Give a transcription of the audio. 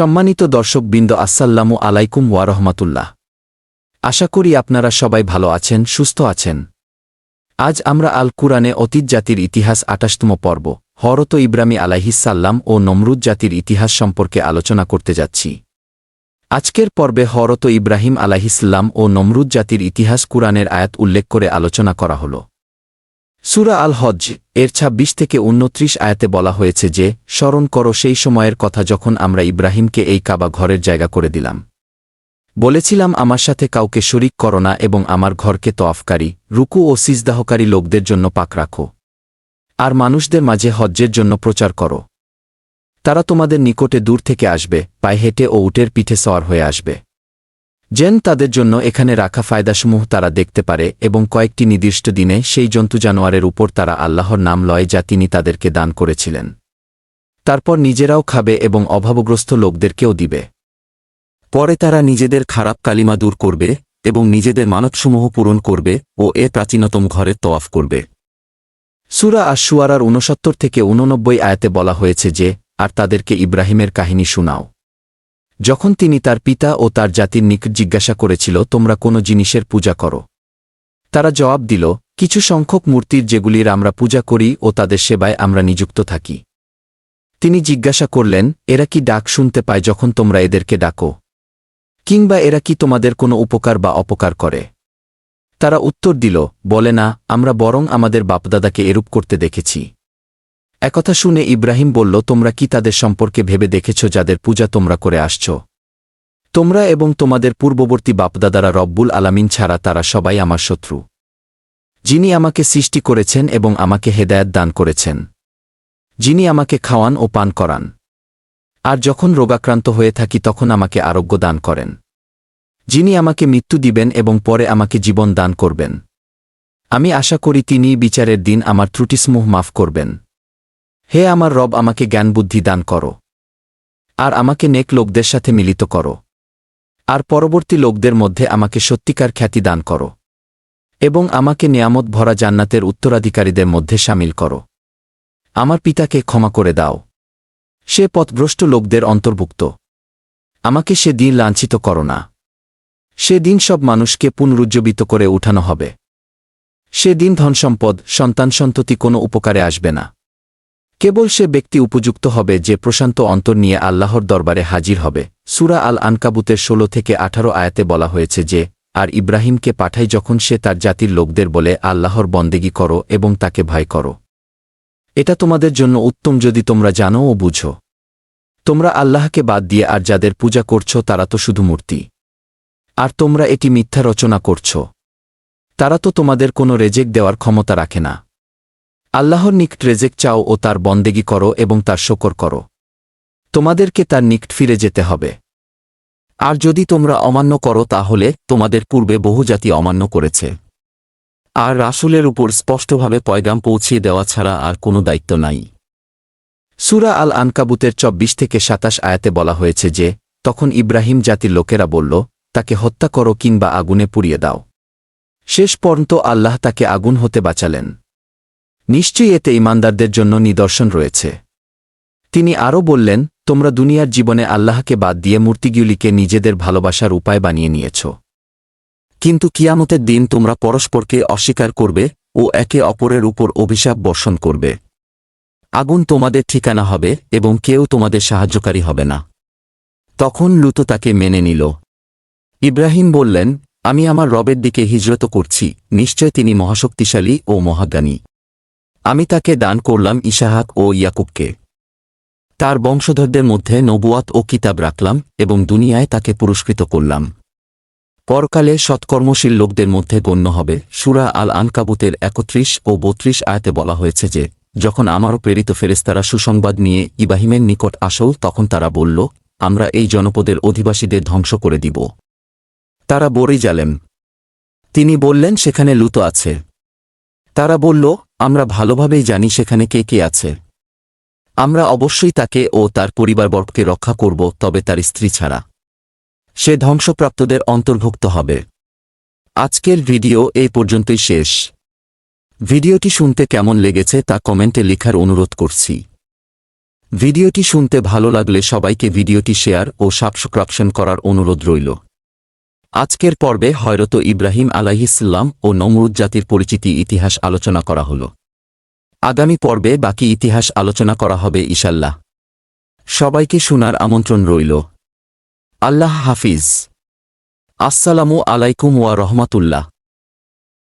সম্মানিত দর্শকবৃন্দ, আসসালামু আলাইকুম ওয়া রাহমাতুল্লাহ। আশা করি আপনারা সবাই ভালো আছেন, সুস্থ আছেন। আজ আমরা আল কুরআনে অতীত জাতির ইতিহাস ২৮তম পর্ব হযরত ইব্রাহিম আলাইহিসসালাম ও নমরুদ জাতির ইতিহাস সম্পর্কে আলোচনা করতে যাচ্ছি। আজকের পর্বে হযরত ইব্রাহিম আলাইহিসসালাম ও নমরুদ জাতির ইতিহাস কুরআনের আয়াত উল্লেখ করে আলোচনা করা হল। সূরা আল হজ্জ এর ২৬ থেকে ২৯ আয়াতে বলা হয়েছে যে, স্মরণ করো সেই সময়ের কথা যখন আমরা ইব্রাহিমকে এই কাবা ঘরের জায়গা করে দিলাম। বলেছিলাম, আমার সাথে কাউকে শরিক করো না এবং আমার ঘরকে তওয়াফকারী, রুকু ও সিজদাহকারী লোকদের জন্য পাক রাখো। আর মানুষদের মাঝে হজ্জের জন্য প্রচার করো। তারা তোমাদের নিকটে দূর থেকে আসবে, পায়ে হেঁটে ও উটের পিঠে সওয়ার হয়ে আসবে। যেন তাদের জন্য এখানে রাখা ফায়দাসমূহ তারা দেখতে পারে এবং কয়েকটি নির্দিষ্ট দিনে সেই জন্তু জানোয়ারের উপর তারা আল্লাহর নাম লয় যা তিনি তাদেরকে দান করেছিলেন। তারপর নিজেরাও খাবে এবং অভাবগ্রস্ত লোকদেরকেও দিবে। পরে তারা নিজেদের খারাপ কালিমা দূর করবে এবং নিজেদের মানতসমূহ পূরণ করবে ও এ প্রাচীনতম ঘরের তওয়াফ করবে। সূরা আশ-শুআরার ৬৯ থেকে ৮৯ আয়াতে বলা হয়েছে যে, আর তাদেরকে ইব্রাহিমের কাহিনী শোনাও, যখন তিনি তার পিতা ও তার জাতির নিকট জিজ্ঞাসা করেছিল, তোমরা কোনো জিনিসের পূজা করো? তারা জবাব দিল, কিছু সংখ্যক মূর্তির যেগুলির আমরা পূজা করি ও তাদের সেবায় আমরা নিযুক্ত থাকি। তিনি জিজ্ঞাসা করলেন, এরা কি ডাক শুনতে পায় যখন তোমরা এদেরকে ডাকো? কিংবা এরা কি তোমাদের কোনো উপকার বা অপকার করে? তারা উত্তর দিল, বলে না, আমরা বরং আমাদের বাপদাদাকে এরূপ করতে দেখেছি। একথা শুনে ইব্রাহিম বলল, তোমরা কি তাদের সম্পর্কে ভেবে দেখেছ যাদের পূজা তোমরা করে আসছ? তোমরা এবং তোমাদের পূর্ববর্তী বাপদাদারা রব্বুল আলামিন ছাড়া তারা সবাই আমার শত্রু, যিনি আমাকে সৃষ্টি করেছেন এবং আমাকে হেদায়েত দান করেছেন, যিনি আমাকে খাওয়ান ও পান করান, আর যখন রোগাক্রান্ত হয়ে থাকি তখন আমাকে আরোগ্য দান করেন, যিনি আমাকে মৃত্যু দিবেন এবং পরে আমাকে জীবন দান করবেন। আমি আশা করি তিনিই বিচারের দিন আমার ত্রুটিসমূহ মাফ করবেন। হে আমার রব, আমাকে জ্ঞানবুদ্ধি দান করো, আর আমাকে নেক লোকদের সাথে মিলিত করো, আর পরবর্তী লোকদের মধ্যে আমাকে সত্যিকার খ্যাতি দান করো, এবং আমাকে নিয়ামত ভরা জান্নাতের উত্তরাধিকারীদের মধ্যে শামিল করো। আমার পিতাকে ক্ষমা করে দাও, সে পথভ্রষ্ট লোকদের অন্তর্ভুক্ত। আমাকে সে দিন লাঞ্ছিত করো না। সে দিন সব মানুষকে পুনরুজ্জীবিত করে উঠানো হবে। সে দিন ধনসম্পদ, সন্তান-সন্ততি কোনো উপকারে আসবে না। কেবল সে ব্যক্তি উপযুক্ত হবে যে প্রশান্ত অন্তর নিয়ে আল্লাহর দরবারে হাজির হবে। সূরা আল আনকাবুতের ১৬ থেকে ১৮ আয়াতে বলা হয়েছে যে, আর ইব্রাহিমকে পাঠাই যখন সে তার জাতির লোকদের বলে, আল্লাহর বন্দেগী করো এবং তাকে ভয় করো। এটা তোমাদের জন্য উত্তম যদি তোমরা জানো ও বুঝো। তোমরা আল্লাহকে বাদ দিয়ে আর যাদের পূজা করছ তারা তো শুধু মূর্তি, আর তোমরা এটি মিথ্যা রচনা করছ। তারা তো তোমাদের কোনো রেজেক দেওয়ার ক্ষমতা রাখে না। আল্লাহর নিকট রেজেক চাও ও তার বন্দেগী করো এবং তার শকর করো। তোমাদেরকে তার নিকট ফিরে যেতে হবে। আর যদি তোমরা অমান্য করো তাহলে তোমাদের পূর্বে বহু জাতি অমান্য করেছে, আর রাসূলের উপর স্পষ্টভাবে পয়গাম পৌঁছিয়ে দেওয়া ছাড়া আর কোনো দায়িত্ব নাই। সূরা আল আনকাবুতের ২৪ থেকে ২৭ আয়াতে বলা হয়েছে যে, তখন ইব্রাহিম জাতির লোকেরা বলল, তাকে হত্যা করো কিংবা আগুনে পুড়িয়ে দাও। শেষ পর্যন্ত আল্লাহ তাকে আগুন হতে বাঁচালেন। নিশ্চয়ই এতে ঈমানদারদের জন্য নিদর্শন রয়েছে। তিনি আরও বললেন, তোমরা দুনিয়ার জীবনে আল্লাহকে বাদ দিয়ে মূর্তিগুলিকে নিজেদের ভালোবাসার উপায় বানিয়ে নিয়েছ। কিন্তু কিয়ামতের দিন তোমরা পরস্পরকে অস্বীকার করবে ও একে অপরের উপর অভিশাপ বর্ষণ করবে। আগুন তোমাদের ঠিকানা হবে এবং কেউ তোমাদের সাহায্যকারী হবে না। তখন লূত তাকে মেনে নিল। ইব্রাহিম বললেন, আমি আমার রবের দিকে হিজরত করছি, নিশ্চয় তিনি মহাশক্তিশালী ও মহাজ্ঞানী। আমি তাকে দান করলাম ইসহাক ও ইয়াকুবকে। তার বংশধরদের মধ্যে নবুয়াত ও কিতাব রাখলাম এবং দুনিয়ায় তাকে পুরস্কৃত করলাম। পরকালে সৎকর্মশীল লোকদের মধ্যে গণ্য হবে। সূরা আল আনকাবুতের ৩১ ও ৩২ আয়াতে বলা হয়েছে যে, যখন আমারও প্রেরিত ফেরেশতারা সুসংবাদ নিয়ে ইব্রাহিমের নিকট আসল তখন তারা বলল, আমরা এই জনপদের অধিবাসীদের ধ্বংস করে দিব। তারা বড়ই জালেম। তিনি বললেন, সেখানে লূত আছে। তারা বলল, আমরা ভালোভাবেই জানি সেখানে কে কে আছে। আমরা অবশ্যই তাকে ও তার পরিবারবর্গকে রক্ষা করব, তবে তার স্ত্রী ছাড়া। সে ধ্বংসপ্রাপ্তদের অন্তর্ভুক্ত হবে। আজকের ভিডিও এই পর্যন্তই শেষ। ভিডিওটি শুনতে কেমন লেগেছে তা কমেন্টে লেখার অনুরোধ করছি। ভিডিওটি শুনতে ভালো লাগলে সবাইকে ভিডিওটি শেয়ার ও সাবস্ক্রিপশন করার অনুরোধ রইল। আজকের পর্বে হযরত ইব্রাহিম আলাইহিসসালাম ও নমরুদ জাতির পরিচিতি ইতিহাস আলোচনা করা হল। আগামী পর্বে বাকি ইতিহাস আলোচনা করা হবে ইনশাআল্লাহ। সবাইকে শোনার আমন্ত্রণ রইল। আল্লাহ হাফিজ। আসসালামু আলাইকুম ওয়া রহমাতুল্লাহ।